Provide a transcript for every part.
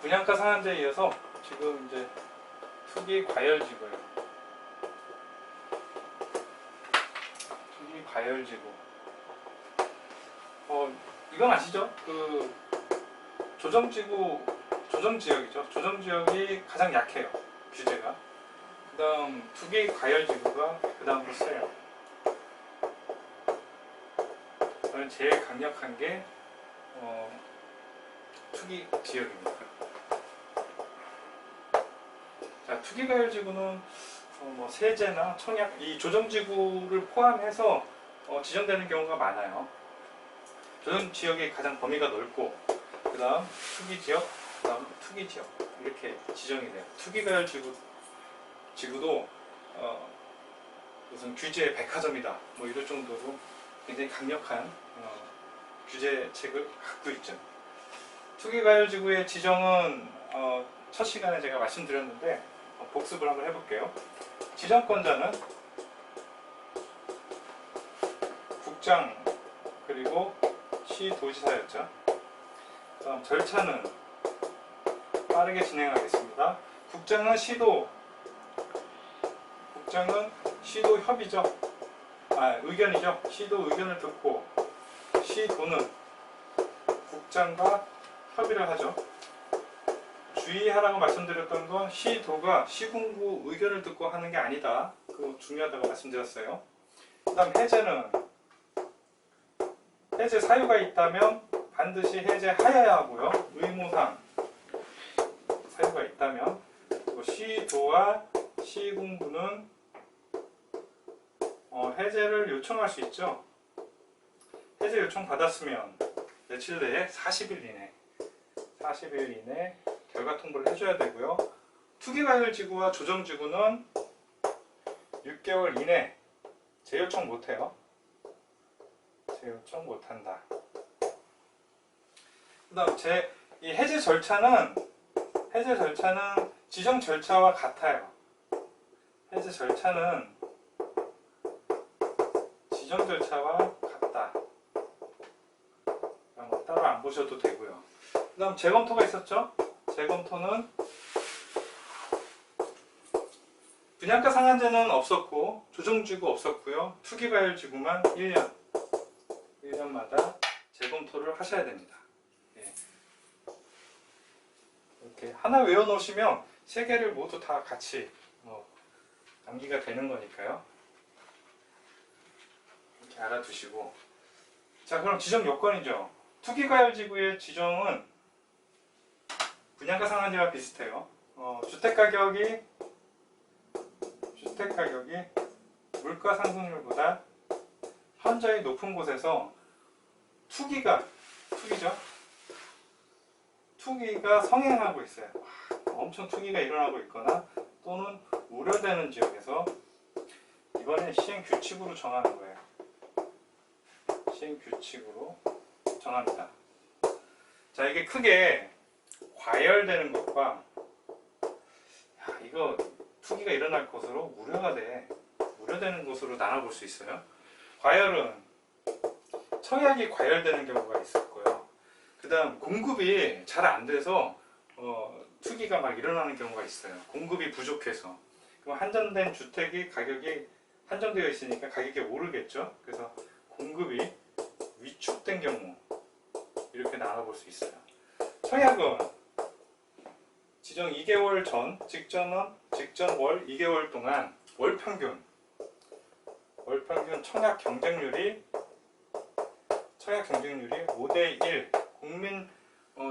분양가 상한제에 이어서 지금 이제 투기 과열지구예요. 투기 과열지구. 이건 아시죠? 그 조정지역이죠. 조정지역이 가장 약해요. 규제가. 그 다음 투기 과열지구가 그 다음으로 세요. 저는 제일 강력한 게 투기 지역입니다. 자, 투기 과열지구는 뭐 세제나 청약, 이 조정지구를 포함해서 지정되는 경우가 많아요. 조정지역이 가장 범위가 넓고, 그 다음 투기지역, 그 다음 투기지역, 이렇게 지정이 돼요. 투기과열지구도 무슨 규제 백화점이다 뭐 이럴 정도로 굉장히 강력한 규제책을 갖고 있죠. 투기과열지구의 지정은 첫 시간에 제가 말씀드렸는데 복습을 한번 해볼게요. 지정권자는 국장 그리고 시도지사였죠. 다음 절차는 빠르게 진행하겠습니다. 국장은 시도 협의죠. 의견이죠. 시도 의견을 듣고 시도는 국장과 협의를 하죠. 주의하라고 말씀드렸던 건 시도가 시군구 의견을 듣고 하는 게 아니다. 그거 중요하다고 말씀드렸어요. 그 다음 해제는 해제 사유가 있다면 반드시 해제하여야 하고요. 의무상 사유가 있다면. 그리고 시도와 시군구는 해제를 요청할 수 있죠. 해제 요청 받았으면 며칠 내에 40일 이내 결과 통보를 해줘야 되고요. 투기과열지구와 조정지구는 6개월 이내 재요청 못해요. 재요청 못한다. 그 다음 이 해제 절차는 지정 절차와 같아요. 해제 절차는 지정 절차와 같다. 따로 안 보셔도 되고요. 그 다음 재검토가 있었죠. 재검토는 분양가 상한제는 없었고 조정지구 없었고요. 투기과열지구만 1년마다 재검토를 하셔야 됩니다. 이렇게 하나 외워놓으시면 세 개를 모두 다 같이 암기가 되는 거니까요. 이렇게 알아두시고, 자, 그럼 지정 요건이죠. 투기과열지구의 지정은 분양가 상한제와 비슷해요. 주택가격이 물가 상승률보다 현저히 높은 곳에서 투기가 성행하고 있어요. 엄청 투기가 일어나고 있거나 또는 우려되는 지역에서 이번에 시행규칙으로 정하는 거예요. 시행규칙으로 정합니다. 자, 이게 크게 과열되는 것과 이거 투기가 일어날 것으로 우려되는 것으로 나눠볼 수 있어요. 과열은 청약이 과열되는 경우가 있을 거예요. 그 다음 공급이 잘 안 돼서 투기가 막 일어나는 경우가 있어요. 공급이 부족해서. 그럼 한정된 주택이 가격이 한정되어 있으니까 가격이 오르겠죠. 그래서 공급이 위축된 경우 이렇게 나눠볼 수 있어요. 청약은 지정 2개월 전 직전 월 2개월 동안 월 평균 청약 경쟁률이 5대1, 국민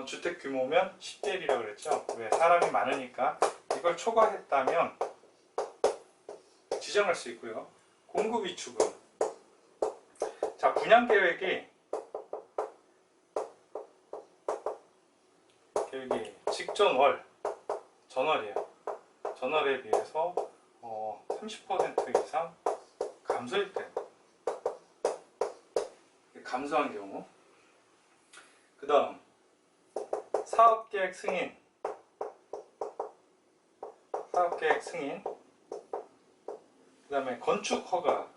주택 규모면 10대 1이라고 그랬죠. 왜? 사람이 많으니까 이걸 초과했다면 지정할 수 있고요. 공급 위축은, 자, 분양 계획이 직전 월 전월이에요. 전월에 비해서 30% 이상 감소일 때, 감소한 경우. 그 다음 사업계획 승인, 그 다음에 건축허가.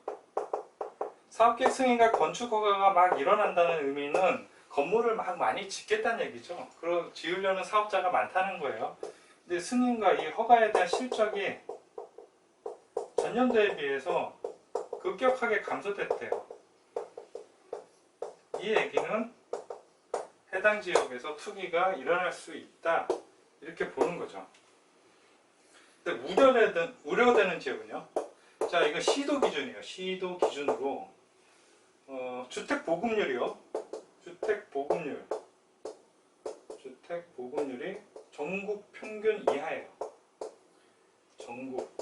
사업계획 승인과 건축허가가 막 일어난다는 의미는 건물을 막 많이 짓겠다는 얘기죠. 그리고 지으려는 사업자가 많다는 거예요. 근데 승인과 이 허가에 대한 실적이 전년도에 비해서 급격하게 감소됐대요. 이 얘기는 해당 지역에서 투기가 일어날 수 있다, 이렇게 보는 거죠. 근데 우려되는 지역은요. 자, 이거 시도 기준이에요. 시도 기준으로 주택 보급률이요. 주택 보급률이 전국 평균 이하예요. 전국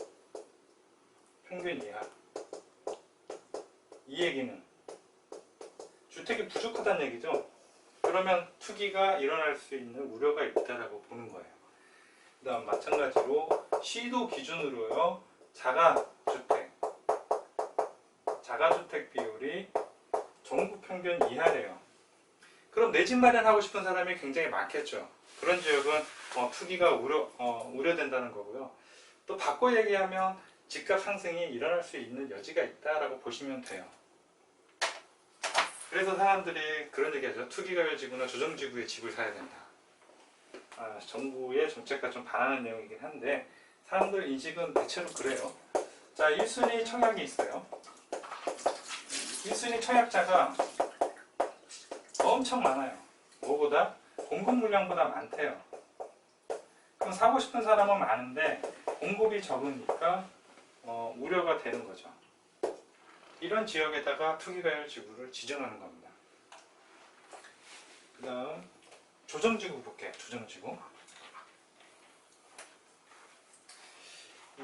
평균 이하. 이 얘기는 주택이 부족하다는 얘기죠. 그러면 투기가 일어날 수 있는 우려가 있다라고 보는 거예요. 그 다음 마찬가지로 시도 기준으로요. 자가주택 비율이 전국 평균 이하래요. 그럼 내 집 마련하고 싶은 사람이 굉장히 많겠죠. 그런 지역은 투기가 우려된다는 거고요. 또 바꿔 얘기하면 집값 상승이 일어날 수 있는 여지가 있다라고 보시면 돼요. 그래서 사람들이 그런 얘기하죠. 투기과열지구나 조정지구에 집을 사야 된다. 정부의 정책과 좀 반하는 내용이긴 한데 사람들 인식은 대체로 그래요. 자, 1순위 청약이 있어요. 1순위 청약자가 엄청 많아요. 뭐보다? 공급 물량보다 많대요. 그럼 사고 싶은 사람은 많은데 공급이 적으니까 우려가 되는 거죠. 이런 지역에다가 투기과열 지구를 지정하는 겁니다. 그 다음 조정지구 볼게요. 조정지구.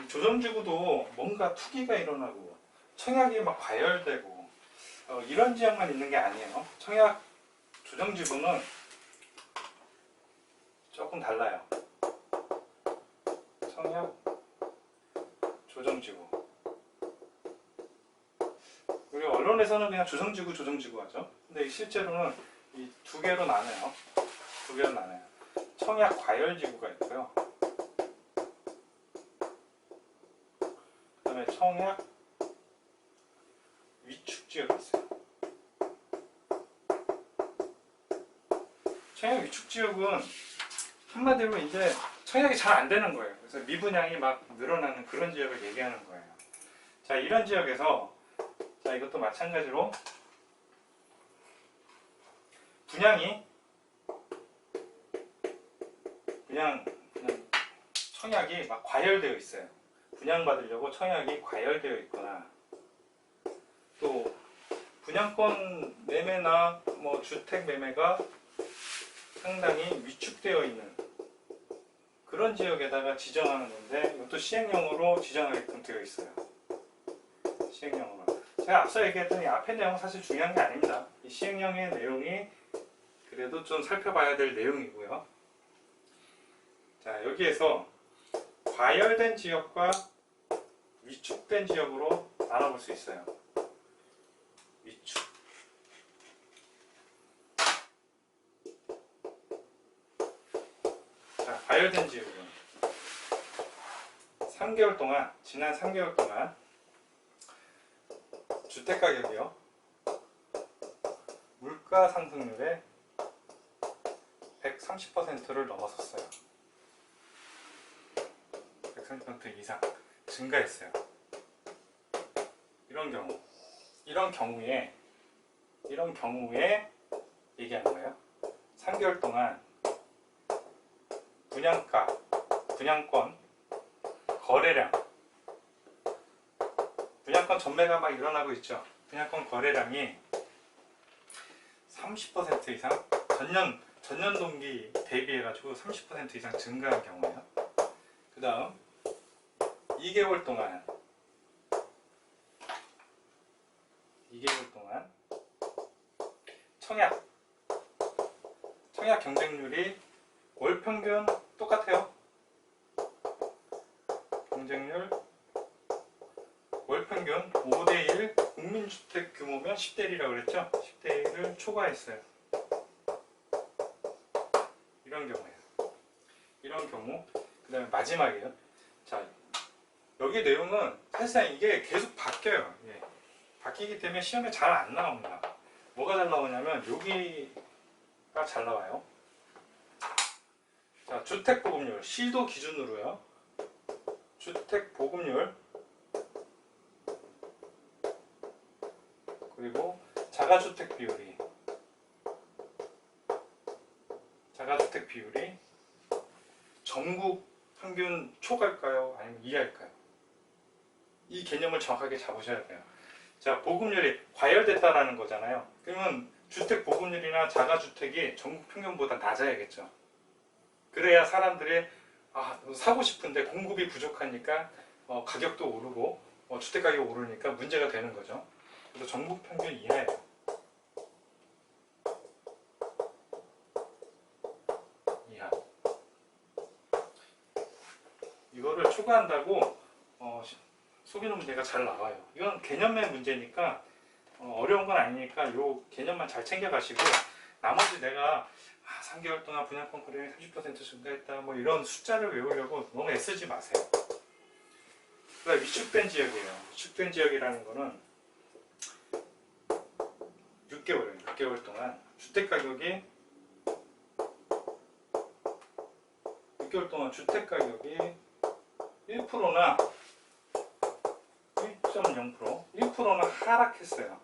조정지구도 뭔가 투기가 일어나고 청약이 막 과열되고 이런 지역만 있는 게 아니에요. 청약 조정지구는 조금 달라요. 청약 조정지구. 우리 언론에서는 그냥 조정지구 하죠. 근데 실제로는 이 두 개로 나눠요. 청약 과열지구가 있고요. 그 다음에 청약 위축지역이 있어요. 청약 위축지역은 한마디로 이제 청약이 잘 안 되는 거예요. 그래서 미분양이 막 늘어나는 그런 지역을 얘기하는 거예요. 자, 이런 지역에서 자, 이것도 마찬가지로 그냥 청약이 막 과열되어 있어요. 분양받으려고 청약이 과열되어 있거나 또 분양권 매매나 주택 매매가 상당히 위축되어 있는 그런 지역에다가 지정하는 건데 이것도 시행령으로 지정하게끔 되어 있어요. 시행령으로. 제가 앞서 얘기했던 이 앞의 내용은 사실 중요한 게 아닙니다. 이 시행령의 내용이 그래도 좀 살펴봐야 될 내용이고요. 자, 여기에서 과열된 지역과 위축된 지역으로 나눠볼 수 있어요. 위축. 자, 과열된 지역은 지난 3개월 동안 주택가격이요. 물가 상승률의 130%를 넘어섰어요. 130% 이상 증가했어요. 이런 경우에 얘기하는 거예요. 3개월 동안 분양권 거래량, 분양권 전매가 막 일어나고 있죠. 분양권 거래량이 30% 이상 전년 동기 대비해가지고 30% 이상 증가한 경우예요. 그 다음 2개월 동안 청약 경쟁률이 월 평균 똑같아요. 경쟁률 월 평균 5대1, 국민주택 규모면 10대1이라고 그랬죠? 10대1을 초과했어요. 이런 경우. 그 다음에 마지막이에요. 자, 여기 내용은 사실상 이게 계속 바뀌어요. 바뀌기 때문에 시험에 잘 안 나옵니다. 뭐가 잘 나오냐면 여기 잘 나와요. 자, 주택보급률 시도 기준으로요. 주택보급률 그리고 자가주택 비율이 전국 평균 초과일까요? 아니면 이하일까요? 이 개념을 정확하게 잡으셔야 돼요. 자, 보급률이 과열됐다라는 거잖아요. 그러면 주택 보급률이나 자가주택이 전국 평균보다 낮아야겠죠. 그래야 사람들이 사고 싶은데 공급이 부족하니까 가격도 오르고 주택 가격이 오르니까 문제가 되는 거죠. 그래서 전국 평균 이하예요. 이하. 이거를 초과한다고 속이는 문제가 잘 나와요. 이건 개념의 문제니까 어려운 건 아니니까 이 개념만 잘 챙겨가시고, 나머지 내가 3개월 동안 분양권 거래량이 30% 증가했다 뭐 이런 숫자를 외우려고 너무 애쓰지 마세요. 그러니까 위축된 지역이에요. 위축된 지역이라는 거는 6개월 동안 주택가격이 1%나 1.0%, 1%나 하락했어요.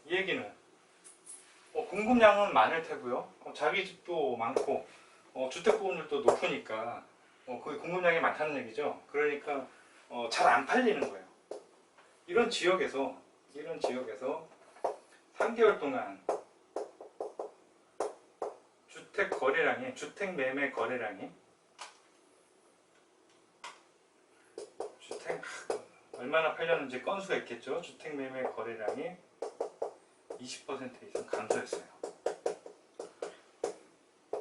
이 얘기는 공급량은 많을 테고요. 자기 집도 많고 주택보급률도 높으니까 거기 공급량이 많다는 얘기죠. 그러니까 잘 안 팔리는 거예요. 이런 지역에서 3개월 동안 주택 매매 거래량이 얼마나 팔렸는지 건수가 있겠죠. 주택 매매 거래량이 20% 이상 감소했어요.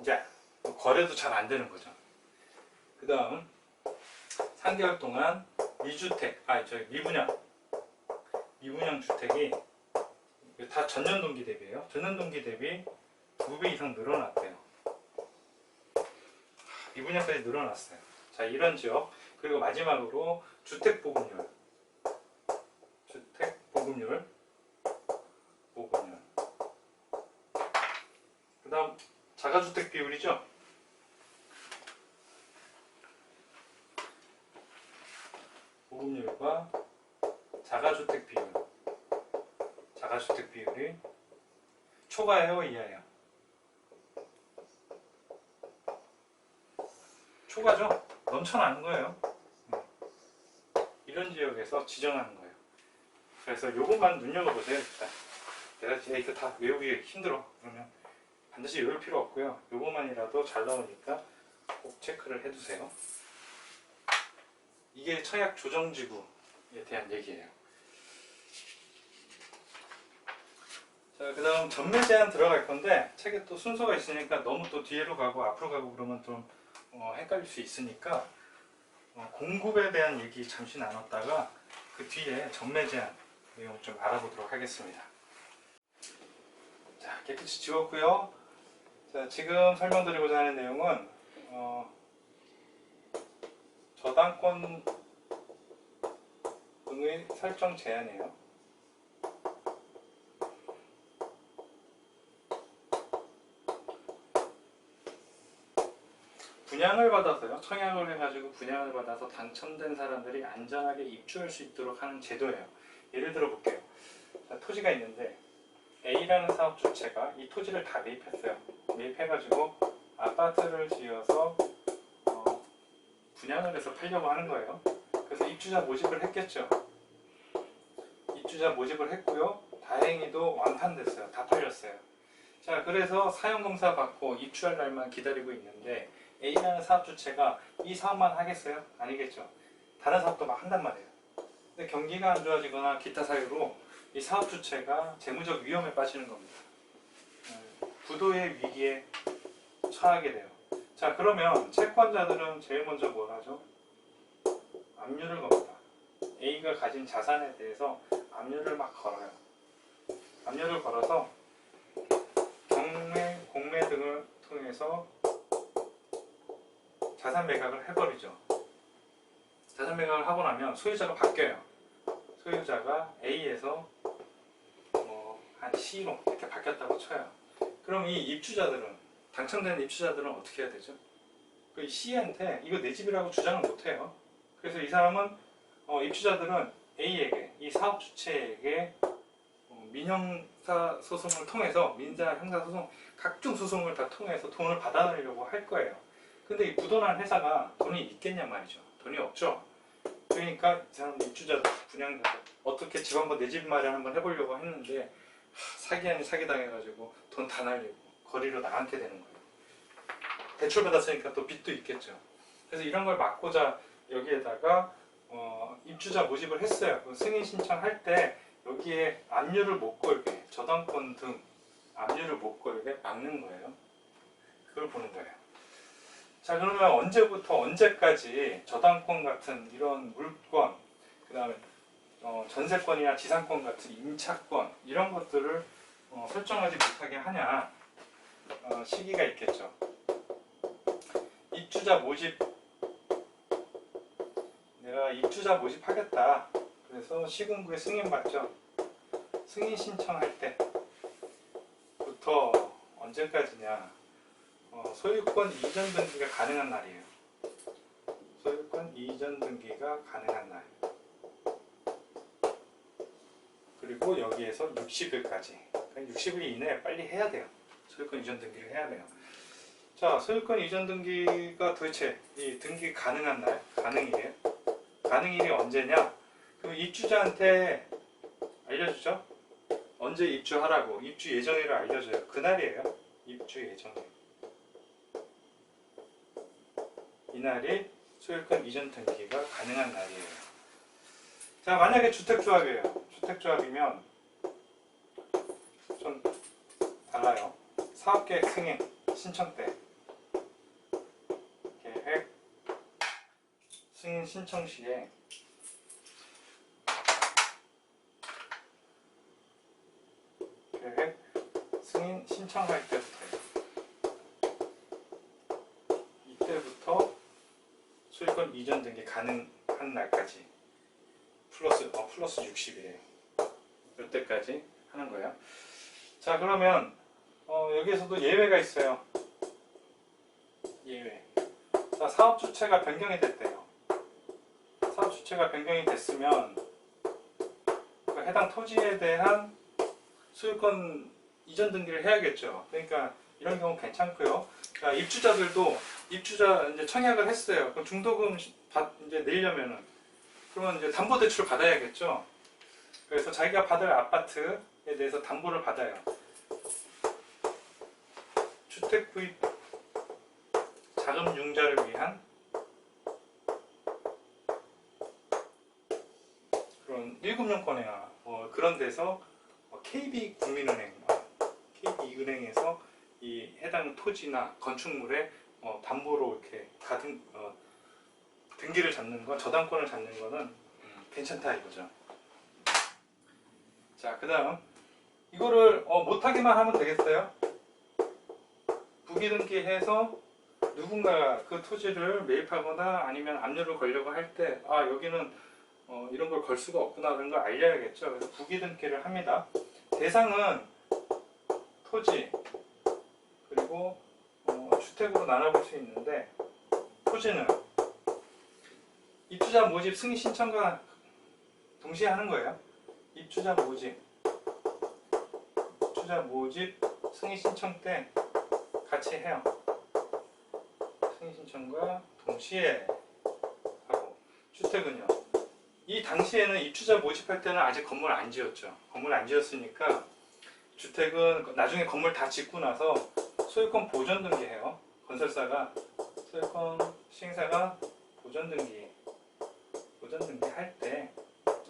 이제 거래도 잘 안 되는 거죠. 그 다음 3개월 동안 미분양 주택이 다 전년 동기 대비예요. 전년 동기 대비 2배 이상 늘어났대요. 미분양까지 늘어났어요. 자, 이런 지역. 그리고 마지막으로 주택 보급률. 그 다음 자가주택 비율이죠. 보급률과 자가주택 비율이 초과예요, 이하예요? 초과죠. 넘쳐나는 거예요. 이런 지역에서 지정하는 거예요. 그래서 요것만 눈여겨보세요. 일단 내가 이거 다 외우기 힘들어 그러면 반드시 외울 필요 없고요. 요것만이라도 잘 나오니까 꼭 체크를 해두세요. 이게 청약 조정지구에 대한 얘기예요. 자, 그 다음 전매 제한 들어갈 건데 책에 또 순서가 있으니까 너무 또 뒤로 가고 앞으로 가고 그러면 좀 헷갈릴 수 있으니까 공급에 대한 얘기 잠시 나눴다가 그 뒤에 전매 제한 내용을 좀 알아보도록 하겠습니다. 자, 깨끗이 지웠고요. 자, 지금 설명드리고자 하는 내용은 저당권 등의 설정 제한이에요. 분양을 받아서요. 청약을 해가지고 분양을 받아서 당첨된 사람들이 안전하게 입주할 수 있도록 하는 제도예요. 예를 들어 볼게요. 자, 토지가 있는데 A라는 사업 주체가 이 토지를 다 매입했어요. 매입해가지고 아파트를 지어서 분양을 해서 팔려고 하는 거예요. 그래서 입주자 모집을 했겠죠. 입주자 모집을 했고요. 다행히도 완판됐어요. 다 팔렸어요. 자, 그래서 사용검사 받고 입주할 날만 기다리고 있는데 A라는 사업 주체가 이 사업만 하겠어요? 아니겠죠. 다른 사업도 막 한단 말이에요. 근데 경기가 안 좋아지거나 기타 사유로 이 사업 주체가 재무적 위험에 빠지는 겁니다. 부도의 위기에 처하게 돼요. 자, 그러면 채권자들은 제일 먼저 뭘 하죠? 압류를 겁니다. A가 가진 자산에 대해서 압류를 막 걸어요. 압류를 걸어서 경매, 공매 등을 통해서 자산 매각을 해버리죠. 자산 매각을 하고 나면 소유자가 바뀌어요. 소유자가 A에서 한 C로 이렇게 바뀌었다고 쳐요. 그럼 이 입주자들은, 당첨된 입주자들은 어떻게 해야 되죠? 그 C한테 이거 내 집이라고 주장을 못해요. 그래서 이 사람은 입주자들은 A에게, 이 사업 주체에게 민형사 소송을 통해서, 민사, 형사 소송, 각종 소송을 다 통해서 돈을 받아내려고 할 거예요. 근데 이 부도난 회사가 돈이 있겠냐 말이죠. 돈이 없죠. 그러니까 이 사람 입주자들, 분양자들 어떻게 집 한번, 내 집 마련 한번 해보려고 했는데 사기 아닌 사기 당해가지고 돈 다 날리고 거리로 나가게 되는 거예요. 대출 받았으니까 또 빚도 있겠죠. 그래서 이런 걸 막고자 여기에다가 입주자 모집을 했어요. 승인 신청할 때 여기에 압류를 못 걸게, 저당권 등 압류를 못 걸게 막는 거예요. 그걸 보는 거예요. 자, 그러면 언제부터 언제까지 저당권 같은 이런 물권, 그 다음에 전세권이나 지상권 같은 임차권, 이런 것들을 설정하지 못하게 하냐, 시기가 있겠죠. 입주자 모집, 내가 입주자 모집하겠다. 그래서 시군구에 승인 받죠. 승인 신청할 때부터 언제까지냐, 소유권 이전 등기가 가능한 날이에요. 소유권 이전 등기가 가능한 날. 그리고 여기에서 60일까지. 그러니까 60일 이내에 빨리 해야 돼요. 소유권 이전 등기를 해야 돼요. 자, 소유권 이전 등기가 도대체 이 등기 가능한 날, 가능일이에요. 가능일이 언제냐? 그 입주자한테 알려주죠. 언제 입주하라고, 입주 예정일을 알려줘요. 그날이에요. 입주 예정일. 이날이 소유권 이전 등기가 가능한 날이에요. 자, 만약에 주택조합이에요. 주택조합이면 좀 달라요. 사업계획 승인 신청 때, 계획 승인 신청 시에 계획 승인 신청할 때부터예요. 이때부터 소유권 이전 등기 가능한 날까지 플러스 60일이에요. 이때까지 하는 거예요. 자, 그러면 여기에서도 예외가 있어요. 예외. 자, 사업 주체가 변경이 됐대요. 사업 주체가 변경이 됐으면 그 해당 토지에 대한 소유권 이전 등기를 해야겠죠. 그러니까 이런 경우 괜찮고요. 자, 입주자들도 입주자 이제 청약을 했어요. 그럼 중도금 이제 내려면은, 그러면 이제 담보대출 받아야겠죠. 그래서 자기가 받을 아파트에 대해서 담보를 받아요. 주택 구입 자금 융자를 위한 그런 1금융권이나 그런 데서 KB국민은행, KB은행에서 이 해당 토지나 건축물에 담보로 이렇게 등기를 잡는 거, 저당권을 잡는 거는 괜찮다 이거죠. 자, 그 다음 이거를 못하기만 하면 되겠어요. 부기등기해서 누군가 그 토지를 매입하거나 아니면 압류를 걸려고 할 때, 아, 여기는 이런 걸 걸 수가 없구나, 그런 걸 알려야겠죠. 그래서 부기등기를 합니다. 대상은 토지, 그리고 주택으로 나눠볼 수 있는데, 토지는 입주자 모집 승인 신청과 동시에 하는 거예요. 입주자 모집 승인 신청 때 같이 해요. 승인 신청과 동시에 하고, 주택은요, 이 당시에는 입주자 모집할 때는 아직 건물 안 지었죠. 건물 안 지었으니까 주택은 나중에 건물 다 짓고 나서 소유권 보존 등기해요. 건설사가, 소유권 시행사가 보존 등기 할 때,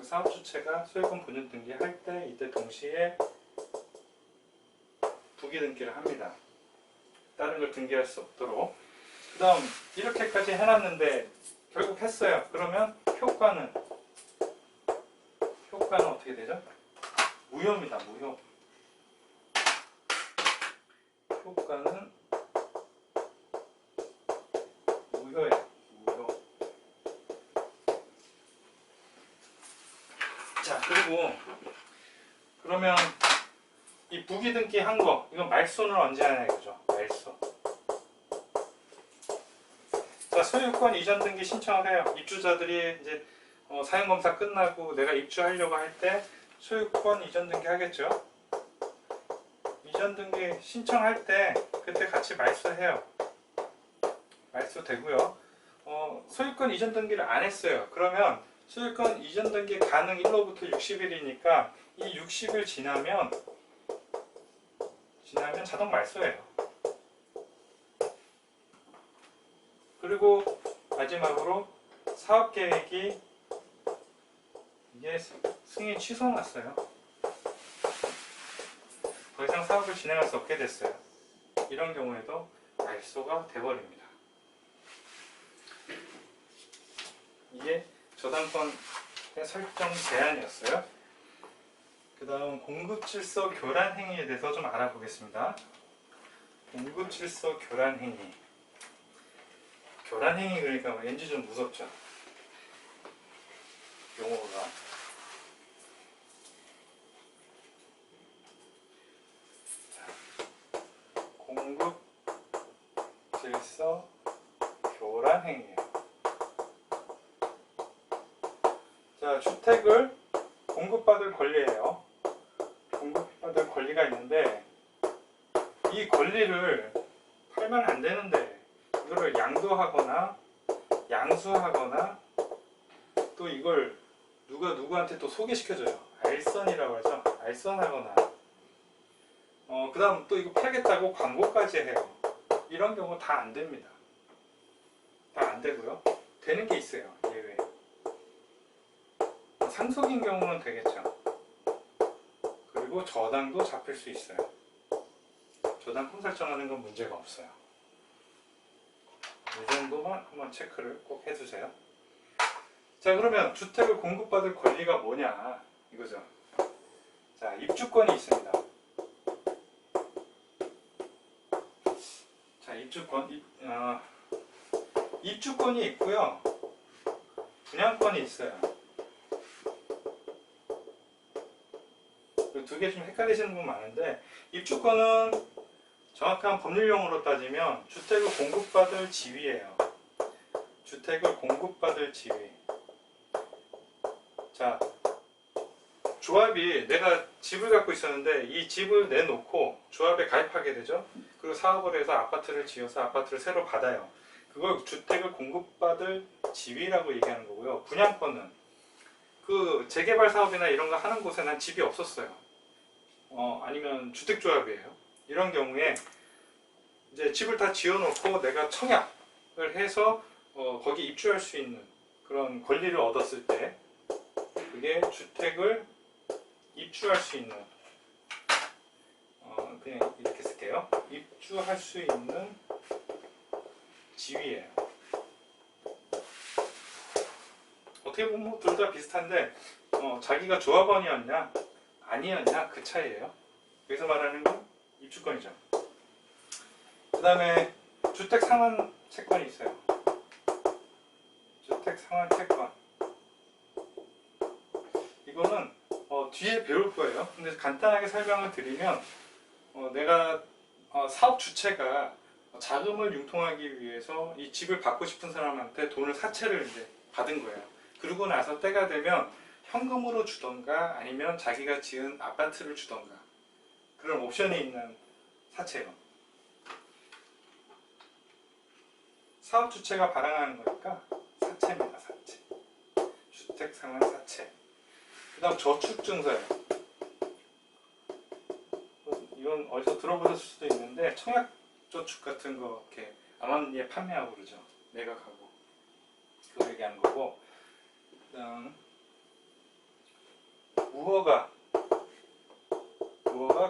사업 주체가 소유권 보존 등기 할 때, 이때 동시에 부기 등기를 합니다. 다른 걸 등기할 수 없도록. 그 다음 이렇게까지 해놨는데 결국 했어요. 그러면 효과는 어떻게 되죠? 무효입니다. 무효. 효과는 무효예요. 무효. 자, 그리고 그러면 이 부기 등기 한 거, 이건 말소는 언제 하냐 이거죠. 말소. 자, 소유권 이전 등기 신청을 해요. 입주자들이 이제 사용검사 끝나고 내가 입주하려고 할 때 소유권 이전 등기 하겠죠. 이전 등기 신청할 때 그때 같이 말소해요. 말소 되고요. 소유권 이전 등기를 안 했어요. 그러면 소유권 이전 등기 가능 1로부터 60일이니까 이 60일 지나면 자동 말소예요. 그리고 마지막으로 사업계획이 이게 승인 취소 났어요. 더 이상 사업을 진행할 수 없게 됐어요. 이런 경우에도 말소가 돼버립니다. 이게 저당권의 설정 제한이었어요. 그 다음 공급질서 교란 행위에 대해서 좀 알아보겠습니다. 공급질서 교란 행위. 교란 행위 그러니까 왠지 좀 무섭죠. 용어가. 공급질서 교란 행위예요. 자, 주택을 공급받을 권리예요. 공급받을 권리가 있는데 이 권리를 팔면 안 되는데 이거를 양도하거나 양수하거나 또 이걸 누가 누구한테 또 소개시켜줘요. 알선이라고 하죠. 알선하거나 그 다음 또 이거 팔겠다고 광고까지 해요. 이런 경우 다 안 됩니다. 다 안 되고요. 되는 게 있어요. 예외. 상속인 경우는 되겠죠. 그리고 저당도 잡힐 수 있어요. 저당권 설정하는 건 문제가 없어요. 이 정도만 한번 체크를 꼭 해주세요. 자, 그러면 주택을 공급받을 권리가 뭐냐 이거죠. 자, 입주권이 있습니다. 자, 입주권이 있고요. 분양권이 있어요. 두 개 좀 헷갈리시는 분 많은데 입주권은 정확한 법률용어로 따지면 주택을 공급받을 지위예요. 주택을 공급받을 지위. 자, 조합이 내가 집을 갖고 있었는데 이 집을 내놓고 조합에 가입하게 되죠. 그리고 사업을 해서 아파트를 지어서 아파트를 새로 받아요. 그걸 주택을 공급받을 지위라고 얘기하는 거고요. 분양권은 그 재개발 사업이나 이런 거 하는 곳에 난 집이 없었어요. 아니면 주택조합이에요. 이런 경우에 이제 집을 다 지어놓고 내가 청약을 해서 거기 입주할 수 있는 그런 권리를 얻었을 때 그게 주택을 입주할 수 있는 그냥 이렇게 쓸게요. 입주할 수 있는 지위예요. 어떻게 보면 둘 다 비슷한데 자기가 조합원이었냐 아니었냐 그 차이예요. 여기서 말하는 건 입주권이죠. 그 다음에 주택 상환 채권이 있어요. 주택 상환 채권. 이거는 뒤에 배울 거예요. 근데 간단하게 설명을 드리면 내가 사업 주체가 자금을 융통하기 위해서 이 집을 받고 싶은 사람한테 돈을 사채를 이제 받은 거예요. 그러고 나서 때가 되면 현금으로 주던가 아니면 자기가 지은 아파트를 주던가 그런 옵션이 있는 사채요. 사업 주체가 발행하는 거니까 사채입니다. 사채. 주택 상환 사채. 그 다음 저축증서예요. 이건 어디서 들어보셨을 수도 있는데 청약저축 같은 거 이렇게 암암리에 판매하고 그러죠. 매각하고 그거 얘기하는 거고. 그 다음 무허가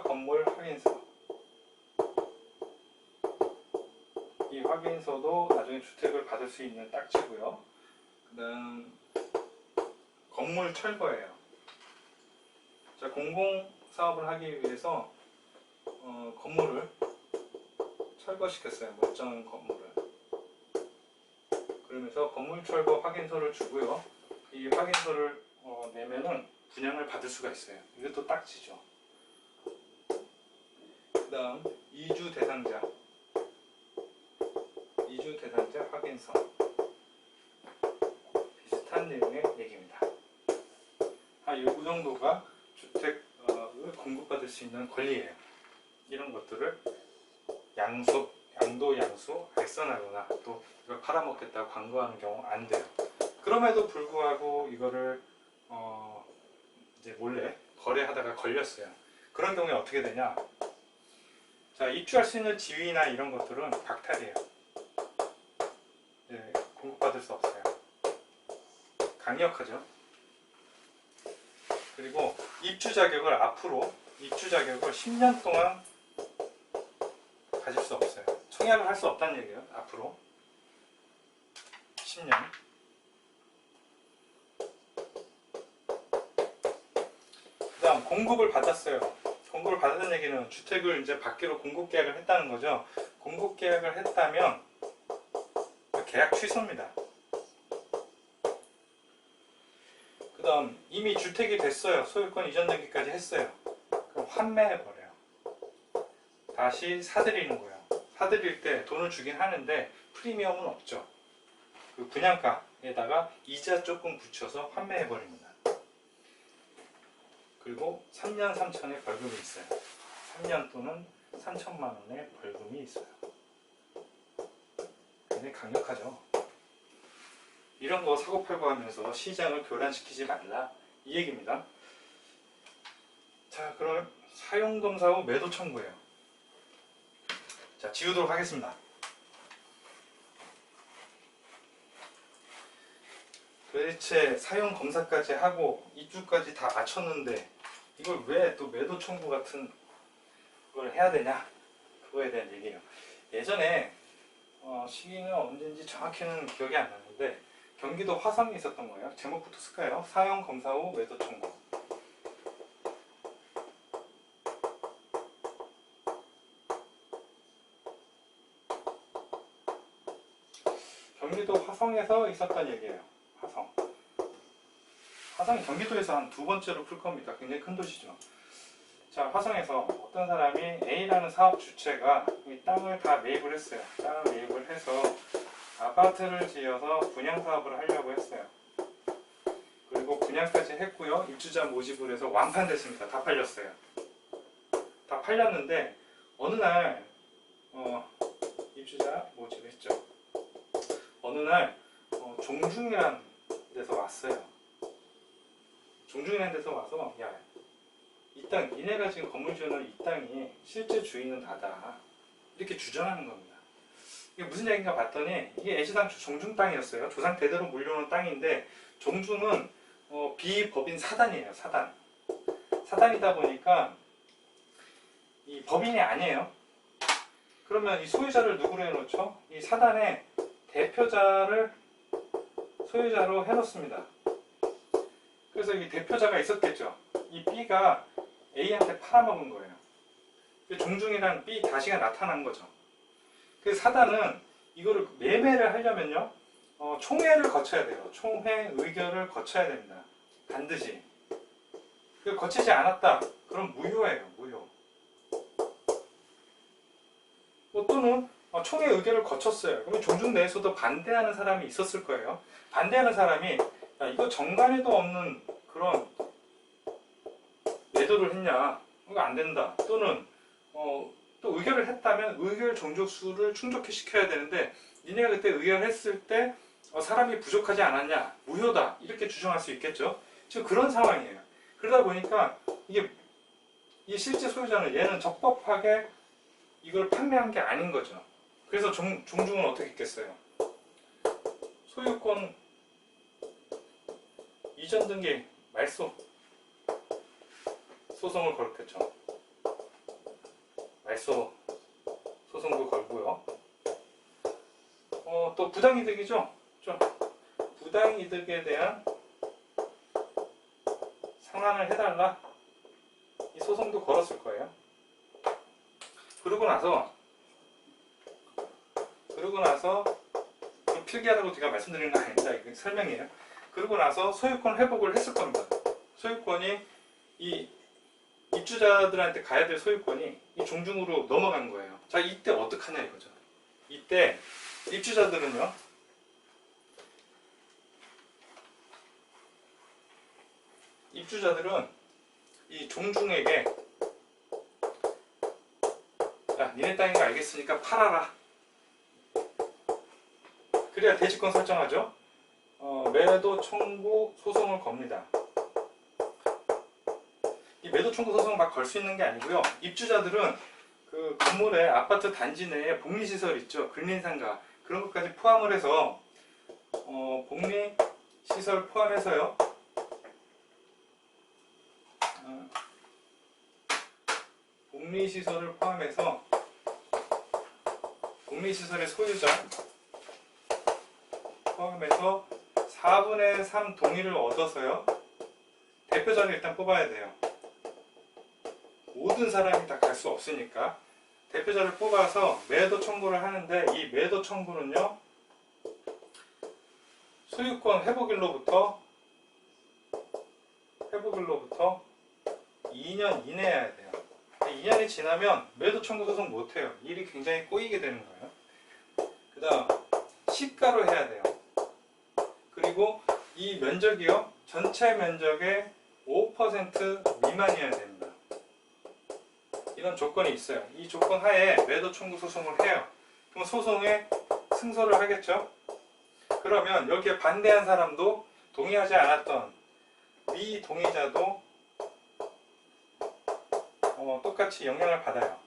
건물 확인서. 이 확인서도 나중에 주택을 받을 수 있는 딱지고요. 그 다음 건물 철거예요. 자, 공공사업을 하기 위해서 건물을 철거시켰어요. 멀쩡한 건물을. 그러면서 건물 철거 확인서를 주고요. 이 확인서를 내면은 분양을 받을 수가 있어요. 이것도 딱지죠. 그 다음 이주 대상자 확인서 비슷한 내용의 얘기입니다. 이 정도가 주택을 공급받을 수 있는 권리예요. 이런 것들을 양도 양수 알선하거나 또 이걸 팔아먹겠다고 광고하는 경우 안 돼요. 그럼에도 불구하고 이거를 이제 몰래 거래하다가 걸렸어요. 그런 경우에 어떻게 되냐? 자, 입주할 수 있는 지위나 이런 것들은 박탈이에요. 네, 공급받을 수 없어요. 강력하죠. 그리고 입주 자격을 10년 동안 가질 수 없어요. 청약을 할 수 없다는 얘기예요. 앞으로 10년. 그 다음 공급을 받았어요. 공급을 받았다는 얘기는 주택을 이제 받기로 공급 계약을 했다는 거죠. 공급 계약을 했다면 계약 취소입니다. 그 다음 이미 주택이 됐어요. 소유권 이전 등기까지 했어요. 그럼 환매해버려요. 다시 사들이는 거예요. 사들일 때 돈을 주긴 하는데 프리미엄은 없죠. 그 분양가에다가 이자 조금 붙여서 환매해버립니다. 그리고 3년 3천의 벌금이 있어요. 3년 또는 3천만 원의 벌금이 있어요. 굉장히 강력하죠. 이런 거 사고팔고 하면서 시장을 교란시키지 말라 이 얘기입니다. 자, 그럼 사용검사 후 매도 청구예요. 자, 지우도록 하겠습니다. 도대체 사용검사까지 하고 입주까지 다 마쳤는데 이걸 왜 또 매도 청구 같은 걸 해야 되냐, 그거에 대한 얘기예요. 예전에 시기는 언제인지 정확히는 기억이 안 나는데 경기도 화성에 있었던 거예요. 제목부터 쓸까요? 사용검사 후 매도 청구. 경기도 화성에서 있었던 얘기예요. 화성이 경기도에서 한 두 번째로 클 겁니다. 굉장히 큰 도시죠. 자, 화성에서 어떤 사람이 A라는 사업 주체가 이 땅을 다 매입을 했어요. 땅을 매입을 해서 아파트를 지어서 분양 사업을 하려고 했어요. 그리고 분양까지 했고요. 입주자 모집을 해서 완판됐습니다. 다 팔렸어요. 다 팔렸는데 어느 날 입주자 모집을 했죠. 어느 날 종중이라는 데서 왔어요. 종중이라는 데서 와서 야, 이 땅, 니네가 지금 건물 지어놓은 이 땅이 실제 주인은 나다, 이렇게 주장하는 겁니다. 이게 무슨 얘기인가 봤더니 이게 애시당초 종중 땅이었어요. 조상 대대로 물려오는 땅인데 종중은 비법인 사단이에요. 사단이다 보니까 이 법인이 아니에요. 그러면 이 소유자를 누구로 해놓죠? 이 사단의 대표자를 소유자로 해놓습니다. 그래서 이 대표자가 있었겠죠. 이 B가 A한테 팔아먹은 거예요. 종중이란 B 다시가 나타난 거죠. 그래서 사단은 이거를 매매를 하려면요, 총회를 거쳐야 돼요. 총회 의결을 거쳐야 됩니다. 반드시. 거치지 않았다, 그럼 무효예요. 무효. 또는 총회 의결을 거쳤어요. 그러면 종중 내에서도 반대하는 사람이 있었을 거예요. 반대하는 사람이 야, 이거 정관에도 없는 그런 매도를 했냐, 이거 안 된다. 또는 또 의결을 했다면 의결 종족수를 충족시켜야 되는데 니네가 그때 의결했을 때 사람이 부족하지 않았냐, 무효다, 이렇게 주장할 수 있겠죠. 지금 그런 상황이에요. 그러다 보니까 이게 실제 소유자는 얘는 적법하게 이걸 판매한 게 아닌 거죠. 그래서 종중은 어떻게 했겠어요? 소유권 이전 등기 말소 소송을 걸겠죠. 말소 소송도 걸고요. 또 부당이득이죠. 부당이득에 대한 상환을 해달라, 이 소송도 걸었을 거예요. 그러고 나서 필기하라고 제가 말씀드리는 거 아닙니다. 이게 설명이에요. 그러고 나서 소유권 회복을 했을 겁니다. 소유권이 이 입주자들한테 가야 될 소유권이 이 종중으로 넘어간 거예요. 자, 이때 어떡하냐 이거죠. 이때 입주자들은요, 이 종중에게 야, 니네 땅인 거 알겠으니까 팔아라. 그래야 대지권 설정하죠. 매도 청구 소송을 겁니다. 이 매도 청구 소송 막 걸 수 있는 게 아니고요. 입주자들은 그 건물에 아파트 단지 내에 복리시설 있죠. 근린상가 그런 것까지 포함을 해서 복리시설 포함해서요. 복리시설을 포함해서 복리시설의 소유자 포함해서 4분의 3 동의를 얻어서요. 대표자를 일단 뽑아야 돼요. 모든 사람이 다 갈 수 없으니까 대표자를 뽑아서 매도 청구를 하는데 이 매도 청구는요. 소유권 회복일로부터 2년 이내에 해야 돼요. 2년이 지나면 매도 청구 소송 못해요. 일이 굉장히 꼬이게 되는 거예요. 그 다음 시가로 해야 돼요. 그리고 이 면적이요. 전체 면적의 5% 미만이어야 됩니다. 이런 조건이 있어요. 이 조건 하에 매도 청구 소송을 해요. 그럼 소송에 승소를 하겠죠. 그러면 여기에 반대한 사람도 동의하지 않았던 미동의자도 똑같이 영향을 받아요.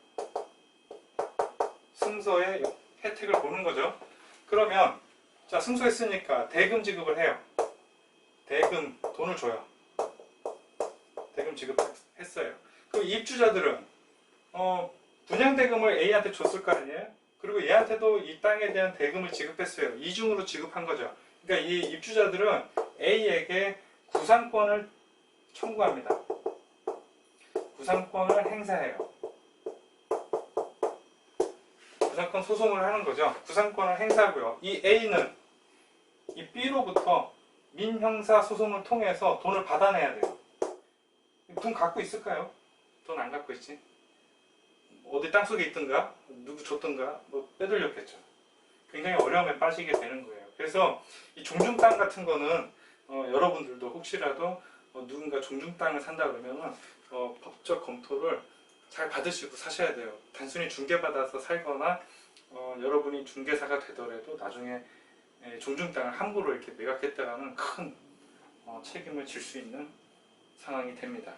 승소의 혜택을 보는 거죠. 그러면 자, 승소했으니까 대금 지급을 해요. 대금 돈을 줘요. 대금 지급했어요. 그럼 입주자들은 분양대금을 A한테 줬을 거 아니에요? 그리고 얘한테도 이 땅에 대한 대금을 지급했어요. 이중으로 지급한 거죠. 그러니까 이 입주자들은 A에게 구상권을 청구합니다. 구상권을 행사해요. 구상권 소송을 하는 거죠. 구상권을 행사하고요. 이 A는 이 B로부터 민형사 소송을 통해서 돈을 받아내야 돼요. 돈 갖고 있을까요? 돈 안 갖고 있지. 어디 땅속에 있든가 누구 줬든가 뭐 빼돌렸겠죠. 굉장히 어려움에 빠지게 되는 거예요. 그래서 이 종중 땅 같은 거는 여러분들도 혹시라도 누군가 종중 땅을 산다 그러면은 법적 검토를 잘 받으시고 사셔야 돼요. 단순히 중개받아서 살거나 여러분이 중개사가 되더라도 나중에 종중 땅을 함부로 이렇게 매각했다가는 큰 책임을 질 수 있는 상황이 됩니다.